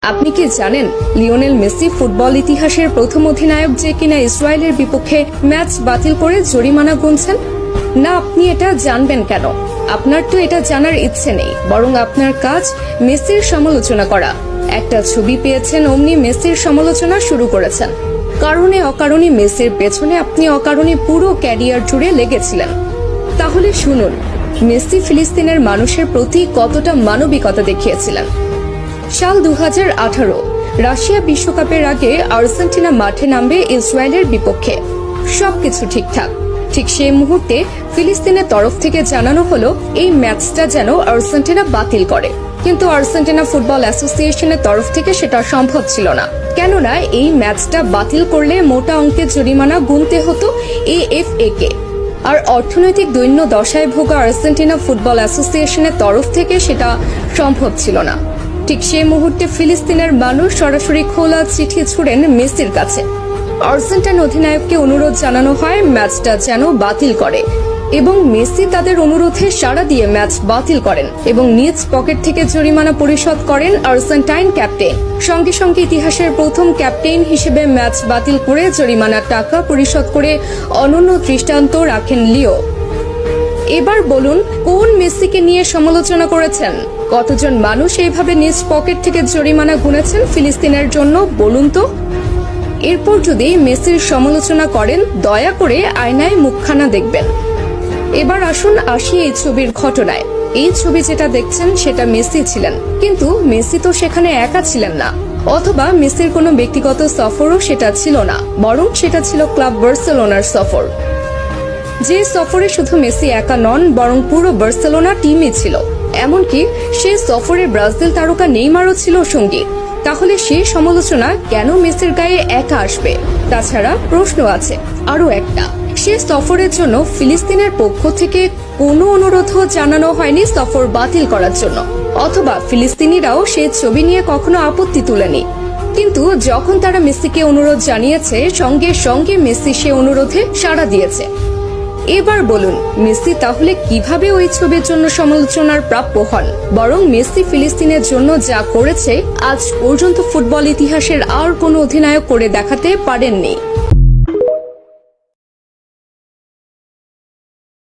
আপনি কি জানেন লিওনেল মেসি ফুটবল ইতিহাসের প্রথম অধিনায়ক যে কিনা ইসরায়েলের বিপক্ষে ম্যাচ বাতিল করে জরিমানা গুনছেন? না, আপনি এটা জানবেন কেন? আপনার তো এটা জানার ইচ্ছে নেই, বরং আপনার কাজ মেসির সমালোচনা করা। একটা ছবি পেয়েছেন, অমনি মেসির সমালোচনা শুরু করেছেন। কারণে অকারণে মেসির পেছনে আপনি অকারণে পুরো ক্যারিয়ার জুড়ে লেগেছিলেন। তাহলে শুনুন, মেসি ফিলিস্তিনের মানুষের প্রতি কতটা মানবিকতা দেখিয়েছিলেন। সাল 2018 রাশিয়া বিশ্বকাপের আগে আর্জেন্টিনা মাঠে নামবে ইসরায়েলের বিপক্ষে। সবকিছু ঠিকঠাক। ঠিক সেই মুহূর্তে ফিলিস্তিনের তরফ থেকে জানানো হলো এই ম্যাচটা যেন আর্জেন্টিনা বাতিল করে। কিন্তু আর্জেন্টিনা ফুটবল অ্যাসোসিয়েশনের তরফ থেকে সেটা সম্ভব ছিল না, কেননা এই ম্যাচটা বাতিল করলে মোটা অঙ্কের জরিমানা গুনতে হতো এএফএ কে। আর অর্থনৈতিক দৈন্য দশায় ভোগা আর্জেন্টিনা ফুটবল অ্যাসোসিয়েশনের তরফ থেকে সেটা সম্ভব ছিল না। ঠিক সেই মুহূর্তে ফিলিস্তিনের মানুষ সরাসরি খোলা চিঠি ছুড়েন মেসির কাছে। আর্জেন্টাইন অধিনায়ককে অনুরোধ জানানো হয় ম্যাচটা যেন বাতিল করে, এবং মেসি তাদের অনুরোধে সাড়া দিয়ে ম্যাচ বাতিল করেন এবং নিজ পকেট থেকে জরিমানা পরিশোধ করেন আর্জেন্টাইন ক্যাপ্টেন। সঙ্গে সঙ্গে ইতিহাসের প্রথম ক্যাপ্টেন হিসেবে ম্যাচ বাতিল করে জরিমানার টাকা পরিশোধ করে অনন্য দৃষ্টান্ত রাখেন লিও। এবার বলুন, কোন মেসিকে নিয়ে সমালোচনা করেছেন? কতজন মানুষ এইভাবে নিজ পকেট থেকে জরিমানা গুনেছেন ফিলিস্তিনের জন্য, বলুন তো? এরপর যদি মেসির সমালোচনা করেন, দয়া করে আয়নায় মুখখানা দেখবেন। এবার আসি এই ছবির ঘটনায়। এই ছবি যেটা দেখছেন সেটা মেসি ছিলেন, কিন্তু মেসি তো সেখানে একা ছিলেন না, অথবা মেসির কোনো ব্যক্তিগত সফরও সেটা ছিল না, বরং সেটা ছিল ক্লাব বার্সেলোনার সফর। যে সফরে শুধু মেসি একা নন, বরং পুরো বার্সেলোনা টিমই ছিল। এমনকি সেই সফরে ব্রাজিল তারকা নেইমারও ছিল সঙ্গী। তাহলে সেই সমালোচনা কেন মেসির গায়ে একা আসবে? তাছাড়া প্রশ্ন আছে আরো একটা, সে সফরের জন্য ফিলিস্তিনের পক্ষ থেকে কোনো অনুরোধও জানানো হয়নি সফর বাতিল করার জন্য, অথবা ফিলিস্তিনিরাও সেই ছবি নিয়ে কখনো আপত্তি তুলেনি। কিন্তু যখন তারা মেসিকে অনুরোধ জানিয়েছে, সঙ্গে সঙ্গে মেসি সে অনুরোধে সাড়া দিয়েছে। এবার বলুন, মেসি তাহলে কিভাবে ওই ছবির জন্য সমালোচনার প্রাপ্য হন? বরং মেসি ফিলিস্তিনের জন্য যা করেছে আজ পর্যন্ত ফুটবল ইতিহাসের আর কোনো অধিনায়ক করে দেখাতে পারেননি।